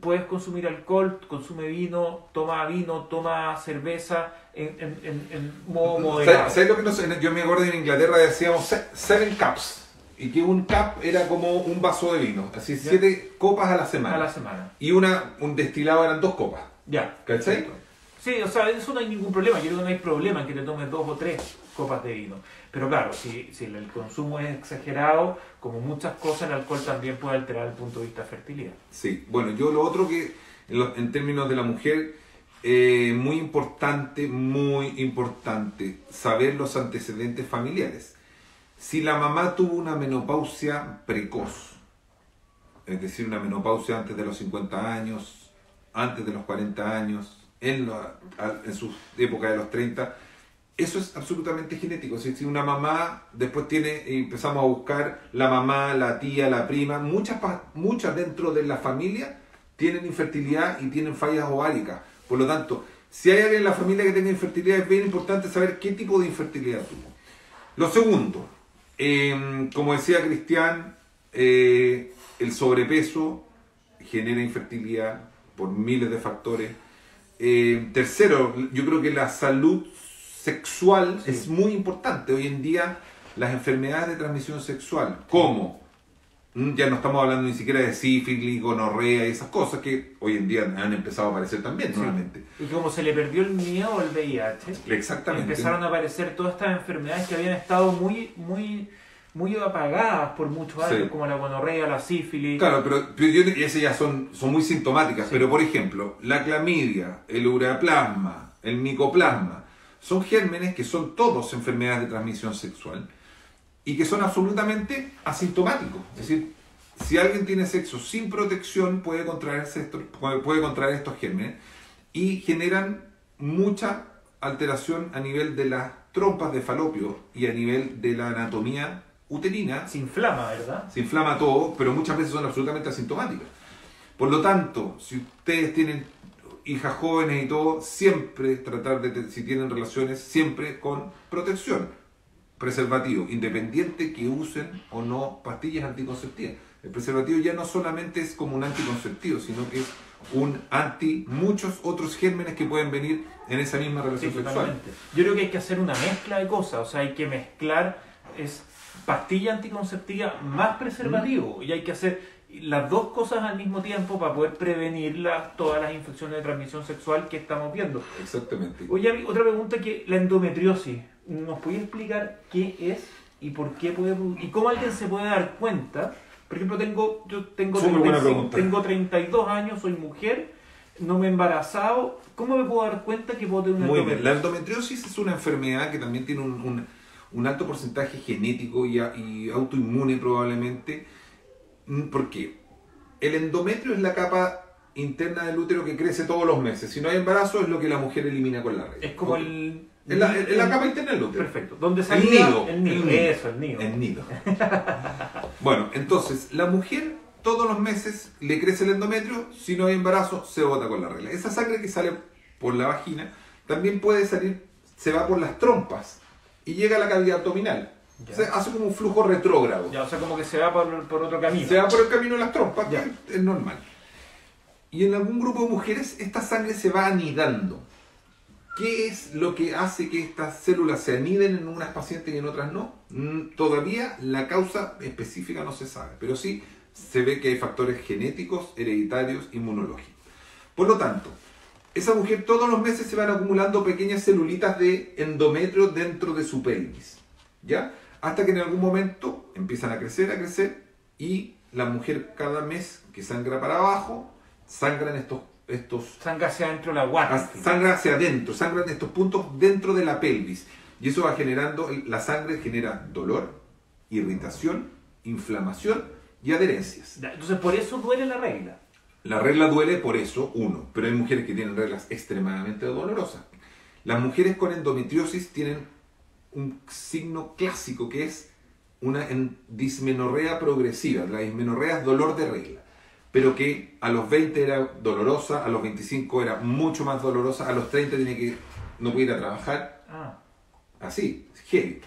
puedes consumir alcohol, consume vino, toma cerveza en modo moderado. ¿Sabes lo que no sé? Yo me acuerdo en Inglaterra decíamos 7 cups. Y que un cup era como un vaso de vino. Así, 7 copas a la semana. A la semana. Y un destilado eran 2 copas. Ya. ¿Cachai? Perfecto. Sí, o sea, eso no hay ningún problema. Yo creo que no hay problema en que te tomes 2 o 3 copas de vino. Pero claro, si el consumo es exagerado, como muchas cosas, el alcohol también puede alterar el punto de vista de fertilidad. Sí, bueno, yo lo otro que, en términos de la mujer, muy importante, saber los antecedentes familiares. Si la mamá tuvo una menopausia precoz, es decir, una menopausia antes de los 50 años, antes de los 40 años, en su época de los 30, eso es absolutamente genético. Si una mamá después empezamos a buscar la mamá, la tía, la prima, muchas dentro de la familia tienen infertilidad y tienen fallas ováricas. Por lo tanto, si hay alguien en la familia que tenga infertilidad, es bien importante saber qué tipo de infertilidad tuvo. Lo segundo, como decía Cristian, el sobrepeso genera infertilidad por miles de factores. Tercero, yo creo que la salud sexual es muy importante. Hoy en día las enfermedades de transmisión sexual, como ya no estamos hablando ni siquiera de sífilis, gonorrea y esas cosas que hoy en día han empezado a aparecer también nuevamente. Y como se le perdió el miedo al VIH, exactamente, empezaron a aparecer todas estas enfermedades que habían estado muy muy apagadas por muchos años, Sí. como la gonorrea, la sífilis. Claro, pero esas ya son muy sintomáticas. Sí. Pero, por ejemplo, la clamidia, el ureaplasma, el micoplasma, son gérmenes que son todos enfermedades de transmisión sexual y que son absolutamente asintomáticos. Es decir, si alguien tiene sexo sin protección puede contraer estos gérmenes y generan mucha alteración a nivel de las trompas de falopio y a nivel de la anatomía uterina. Se inflama, ¿verdad? Se inflama todo, pero muchas veces son absolutamente asintomáticas. Por lo tanto, si ustedes tienen hijas jóvenes y todo, siempre tratar de, si tienen relaciones, siempre con protección, preservativo, independiente que usen o no pastillas anticonceptivas. El preservativo ya no solamente es como un anticonceptivo, sino que es un anti muchos otros gérmenes que pueden venir en esa misma relación Sí, sexual. totalmente. Yo creo que hay que hacer una mezcla de cosas, o sea, hay que mezclar pastilla anticonceptiva más preservativo, y hay que hacer las dos cosas al mismo tiempo para poder prevenir todas las infecciones de transmisión sexual que estamos viendo. Exactamente. Oye, otra pregunta, que la endometriosis, ¿nos puede explicar qué es y por qué puede y cómo alguien se puede dar cuenta? Por ejemplo, yo tengo Súper buena pregunta. tengo 32 años, soy mujer, no me he embarazado. ¿Cómo me puedo dar cuenta que puedo tener una Muy bien. endometriosis? La endometriosis es una enfermedad que también tiene un alto porcentaje genético y autoinmune probablemente. ¿Por qué? El endometrio es la capa interna del útero que crece todos los meses. Si no hay embarazo, es lo que la mujer elimina con la regla. Es como Es la capa interna del útero. Perfecto. ¿Dónde El salía? nido. El nido. Eso, el nido. El nido. Bueno, entonces, la mujer todos los meses le crece el endometrio, si no hay embarazo, se bota con la regla. Esa sangre que sale por la vagina también puede salir, se va por las trompas y llega a la cavidad abdominal. Ya. O sea, hace como un flujo retrógrado. Ya, o sea, como que se va por otro camino. Se va por el camino de las trompas, Ya. que es normal. Y en algún grupo de mujeres esta sangre se va anidando. ¿Qué es lo que hace que estas células se aniden en unas pacientes y en otras no? Todavía la causa específica no se sabe, pero sí se ve que hay factores genéticos, hereditarios, inmunológicos. Por lo tanto, esa mujer todos los meses se van acumulando pequeñas celulitas de endometrio dentro de su pelvis, ¿ya? Hasta que en algún momento empiezan a crecer y la mujer cada mes que sangra para abajo, sangran estos Sangra hacia adentro de la guata. sangra hacia adentro, sangran estos puntos dentro de la pelvis. Y eso va generando, la sangre genera dolor, irritación, inflamación y adherencias. Ya, entonces, por eso duele la regla. La regla duele por eso, uno, pero hay mujeres que tienen reglas extremadamente dolorosas. Las mujeres con endometriosis tienen un signo clásico que es una dismenorrea progresiva. La dismenorrea es dolor de regla, pero que a los 20 era dolorosa, a los 25 era mucho más dolorosa, a los 30 no puede ir a trabajar, así, heavy.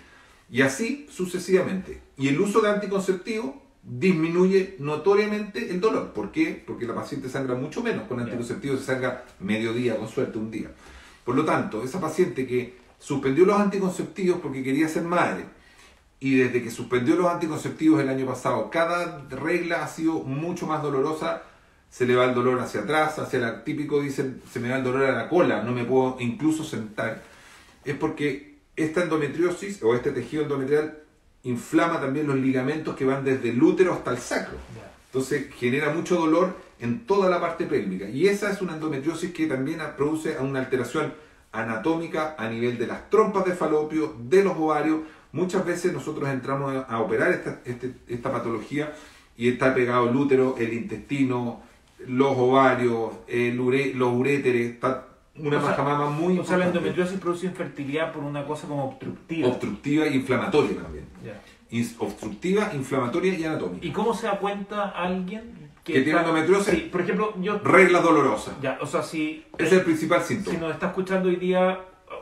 Y así sucesivamente. Y el uso de anticonceptivo disminuye notoriamente el dolor. ¿Por qué? Porque la paciente sangra mucho menos. Con anticonceptivos se sangra mediodía, con suerte un día. Por lo tanto, esa paciente que suspendió los anticonceptivos porque quería ser madre, y desde que suspendió los anticonceptivos el año pasado, cada regla ha sido mucho más dolorosa, se le va el dolor hacia atrás, típico dicen, se me va el dolor a la cola, no me puedo incluso sentar. Es porque esta endometriosis o este tejido endometrial inflama también los ligamentos que van desde el útero hasta el sacro. Entonces genera mucho dolor en toda la parte pélvica. Y esa es una endometriosis que también produce una alteración anatómica a nivel de las trompas de falopio, de los ovarios. Muchas veces nosotros entramos a operar esta patología y está pegado el útero, el intestino, los ovarios, los uréteres, está una mama muy importante. O sea, la endometriosis produce infertilidad por una cosa como obstructiva. Obstructiva e inflamatoria también. Ya. Obstructiva, inflamatoria y anatómica. ¿Y cómo se da cuenta alguien ¿Que tiene endometriosis? Sí, por ejemplo, Reglas dolorosas. Ya, o sea, si... Ese es el principal síntoma. Si nos está escuchando hoy día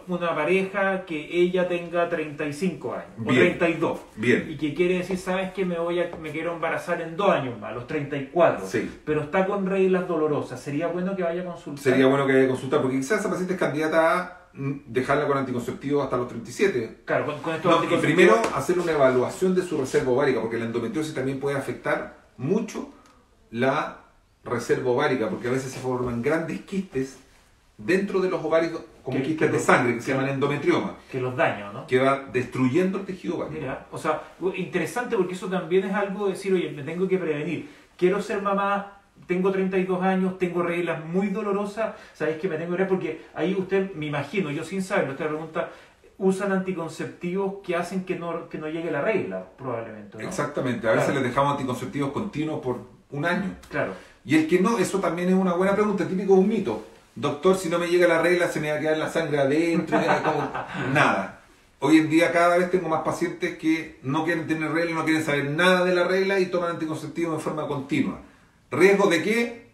una pareja que ella tenga 35 años, Bien. o 32, Bien. y que quiere decir, ¿sabes qué? Me quiero embarazar en 2 años más, a los 34, Sí. pero está con reglas dolorosas, ¿sería bueno que vaya a consultar? Sería bueno que vaya a consultar, porque quizás esa paciente es candidata a dejarla con anticonceptivos hasta los 37. Claro, con estos No, y anticonceptivos- primero hacer una evaluación de su reserva ovárica, porque la endometriosis también puede afectar mucho la reserva ovárica, porque a veces se forman grandes quistes dentro de los ovarios como quistes de sangre, que se llaman endometrioma. Que los daños, ¿no? Que va destruyendo el tejido ovárico. Mira, o sea, interesante porque eso también es algo de decir, oye, me tengo que prevenir. Quiero ser mamá, tengo 32 años, tengo reglas muy dolorosas, ¿sabéis que me tengo que prevenir? Porque ahí usted, me imagino, yo sin saberlo, usted pregunta, usan anticonceptivos que hacen que no llegue la regla, probablemente, ¿no? Exactamente, a veces les dejamos anticonceptivos continuos por un año. Claro. Y el que no, eso también es una buena pregunta, típico de un mito. Doctor, si no me llega la regla, se me va a quedar la sangre adentro, nada. Hoy en día cada vez tengo más pacientes que no quieren tener regla, no quieren saber nada de la regla y toman anticonceptivos de forma continua. ¿Riesgo de qué?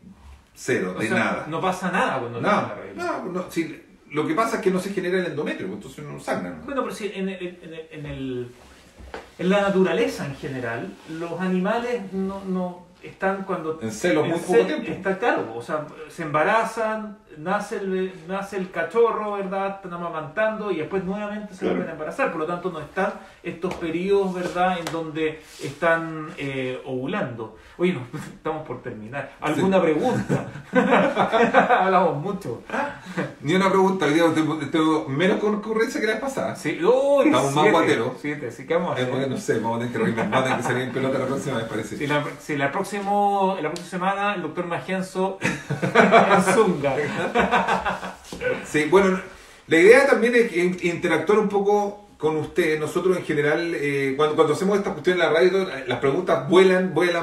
Cero, O de sea, nada. no pasa nada cuando no la regla. No, sí, lo que pasa es que no se genera el endometrio, entonces no sangra. ¿No? Bueno, pero sí, en la naturaleza en general, los animales no están cuando... En celos muy poco tiempo. Está claro, o sea, se embarazan, nace el cachorro, ¿verdad? Están amamantando y después nuevamente se vuelven a embarazar. Por lo tanto, no están estos periodos, ¿verdad?, en donde están ovulando. Oye, no, estamos por terminar. ¿Alguna pregunta? Hablamos mucho. Ni una pregunta, hoy día tengo menos concurrencia que la vez pasada. Sí, uy, estamos más guateros. Sí, ¿qué vamos a hacer? No sé, vamos a tener que reírnos, vamos a tener que salir en pelota la próxima vez, parece. La próxima semana el doctor Magienzo en Zunga. Sí, bueno, la idea también es interactuar un poco con usted. Nosotros en general, cuando hacemos esta cuestión en la radio, las preguntas vuelan. Bueno,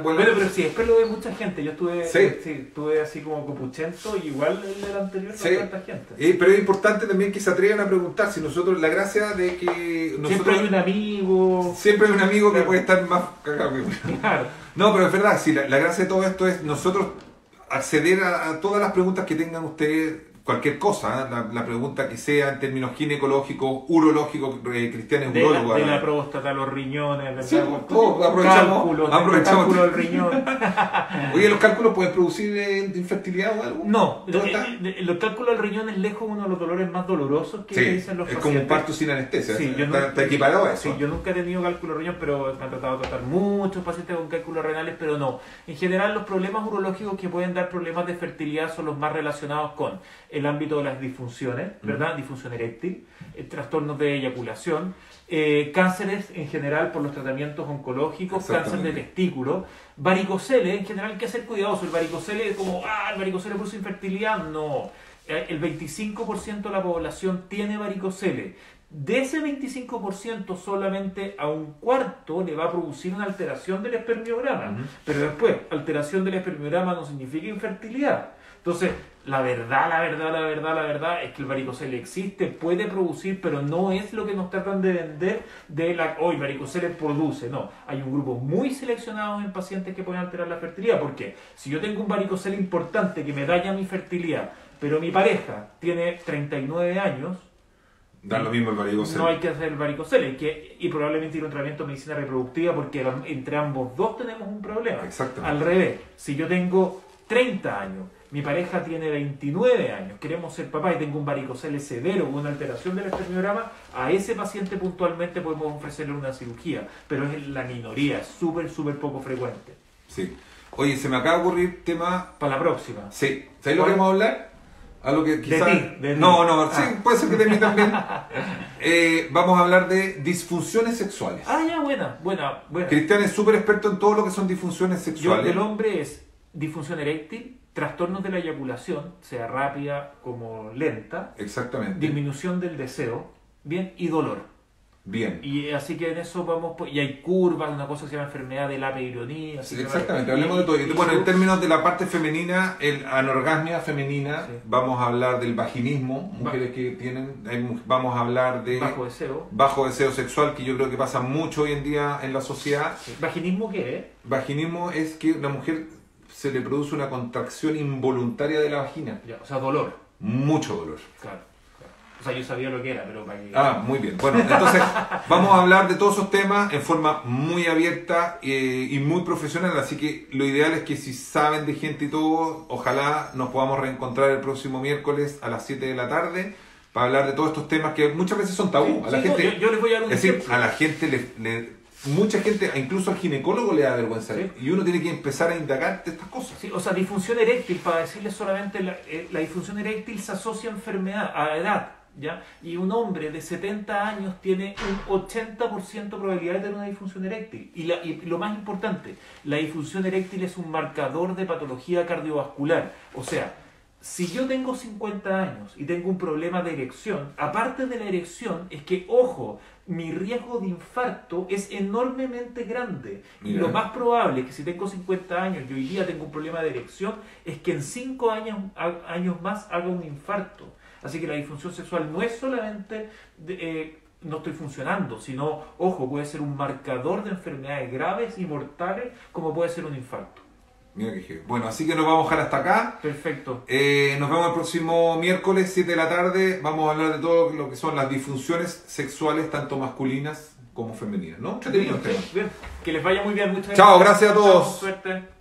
pero sí, después lo ve mucha gente. Yo estuve así como copuchento y igual el del anterior fue tanta gente. Pero es importante también que se atrevan a preguntar. Si nosotros, la gracia de que nosotros, siempre hay un amigo. Siempre hay un amigo que puede estar más cagado que uno. Claro. No, pero es verdad, sí, la gracia de todo esto es nosotros acceder a todas las preguntas que tengan ustedes, cualquier cosa, la pregunta que sea en términos ginecológicos, urológicos, Cristian es urólogo. De la próstata, los riñones, ¿verdad? Sí, aprovechamos cálculo del riñón. Oye, ¿los cálculos pueden producir infertilidad o algo? No, los cálculos del riñón es lejos uno de los dolores más dolorosos que dicen los pacientes. Es como un parto sin anestesia, sí, está equiparado a eso. Sí, yo nunca he tenido cálculo de riñón, pero me han tratado de tratar muchos pacientes con cálculos renales, pero no. En general, los problemas urológicos que pueden dar problemas de fertilidad son los más relacionados con el ámbito de las disfunciones, ¿verdad? Disfunción eréctil, trastornos de eyaculación, cánceres en general por los tratamientos oncológicos, cáncer de testículo, varicocele, en general hay que ser cuidadoso. El varicocele es como, el varicocele produce infertilidad, no. El 25% de la población tiene varicocele. De ese 25% solamente a un cuarto le va a producir una alteración del espermiograma. Pero después, alteración del espermiograma no significa infertilidad. Entonces, la verdad es que el varicocele existe, puede producir, pero no es lo que nos tratan de vender hoy varicocele produce. No, hay un grupo muy seleccionado en pacientes que pueden alterar la fertilidad. ¿Por qué? Si yo tengo un varicocele importante que me daña mi fertilidad, pero mi pareja tiene 39 años, da lo mismo el varicocele. No hay que hacer el varicocele y probablemente ir a un tratamiento de medicina reproductiva porque entre ambos dos tenemos un problema. Exactamente. Al revés, si yo tengo 30 años, mi pareja tiene 29 años, queremos ser papá y tengo un varicocele severo o una alteración del espermiograma, a ese paciente puntualmente podemos ofrecerle una cirugía, pero es la minoría, es súper poco frecuente. Sí. Oye, se me acaba de ocurrir tema... Para la próxima. Sí. ¿Sabes lo que vamos a hablar? Algo que quizás... De ti. No, sí, puede ser que de mí también. Vamos a hablar de disfunciones sexuales. Ya, buena. Cristian es súper experto en todo lo que son disfunciones sexuales. Del hombre es disfunción eréctil, trastornos de la eyaculación, sea rápida como lenta. Exactamente. Disminución del deseo, bien, y dolor. Bien. Y así que en eso vamos, y hay curvas, una cosa que se llama enfermedad de la peironía. Sí, exactamente, hablemos de todo. Bueno, en términos de la parte femenina, anorgasmia femenina, vamos a hablar del vaginismo, mujeres que tienen, vamos a hablar de bajo deseo sexual, que yo creo que pasa mucho hoy en día en la sociedad. Sí. ¿Vaginismo qué es? Vaginismo es que la mujer se le produce una contracción involuntaria de la vagina. O sea, dolor. Mucho dolor. Claro. O sea, yo sabía lo que era, pero para que... muy bien. Bueno, entonces vamos a hablar de todos esos temas en forma muy abierta y muy profesional, así que lo ideal es que si saben de gente y todo, ojalá nos podamos reencontrar el próximo miércoles a las 7 de la tarde para hablar de todos estos temas que muchas veces son tabú. A la gente, yo les voy a dar un ejemplo. A la gente mucha gente, incluso al ginecólogo le da vergüenza. Sí. Y uno tiene que empezar a indagar de estas cosas. Sí, o sea, disfunción eréctil, para decirles solamente, la disfunción eréctil se asocia a enfermedad, a edad, ¿ya? Y un hombre de 70 años tiene un 80% de probabilidad de tener una disfunción eréctil. Y lo más importante, la disfunción eréctil es un marcador de patología cardiovascular. O sea, si yo tengo 50 años y tengo un problema de erección, aparte de la erección, es que, ojo, mi riesgo de infarto es enormemente grande. Y Mira. lo más probable es que si tengo 50 años y hoy día tengo un problema de erección, es que en 5 años más haga un infarto. Así que la disfunción sexual no es solamente no estoy funcionando, sino, ojo, puede ser un marcador de enfermedades graves y mortales, como puede ser un infarto. Mira que heavy. Bueno, así que nos vamos a dejar hasta acá. Perfecto. Nos vemos el próximo miércoles, 7 de la tarde. Vamos a hablar de todo lo que son las disfunciones sexuales, tanto masculinas como femeninas, ¿no? Entretenido el tema. Bien. Que les vaya muy bien. Muchas Chao, gracias a todos. Chao, suerte.